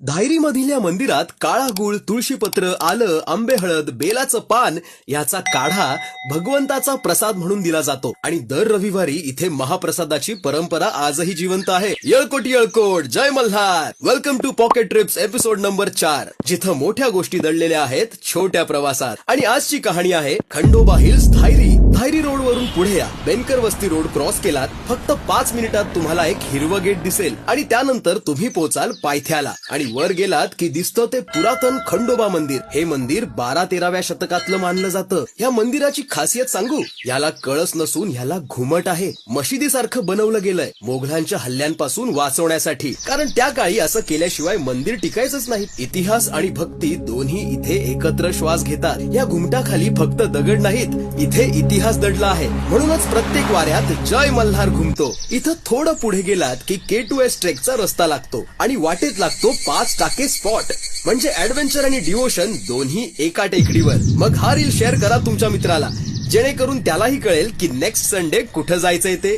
धायरीमधील या मंदिरात काळा गुळ, तुळशीपत्र, आलं, आंबे हळद, बेलाचं पान याचा काढा भगवंताचा प्रसाद म्हणून दिला जातो आणि दर रविवारी इथे महाप्रसादाची परंपरा आजही जिवंत आहे. येळकोट येळकोट, जय Malhar. Welcome to pocket trips episode number 4, जिथं मोठ्या गोष्टी दडलेल्या आहेत छोट्या प्रवासात. आणि आजची कहाणी आहे खंडोबा हिल्स, धायरी रोड वरून पुढे या. बेनकर वस्ती रोड क्रॉस केलात फक्त 5 मिनिटात तुम्हाला एक हिरवं गेट दिसेल आणि त्यानंतर तुम्ही पोचाल पायथ्याला आणि वर गेलात की दिसतं ते पुरातन खंडोबा मंदिर. हे मंदिर 12-13व्या शतकातलं मानलं जातं. या मंदिराची खासियत सांगू, याला कळस नसून याला घुमट आहे. मशिदीसारखं बनवलं गेलंय मोगलांच्या हल्ल्यांपासून वाचवण्यासाठी, कारण त्या काळी असं केल्याशिवाय मंदिर टिकायचंच नाही. इतिहास आणि भक्ती दोन्ही इथे एकत्र श्वास घेतात. या घुमटाखाली फक्त दगड नाहीत, इथे इतिहास दडला आहे. म्हणूनच प्रत्येक वाऱ्यात जय मल्हार घुमतो. इथं थोडं पुढे गेलात की K2S ट्रेकचा रस्ता लागतो आणि वाटेत लागतो 5 टाके स्पॉट, म्हणजे ऍडव्हेंचर आणि डिवोशन दोन्ही एका टेकडीवर. मग हा रील शेअर करा तुमच्या मित्राला, जेणेकरून त्यालाही कळेल की नेक्स्ट संडे कुठं जायचंय ते.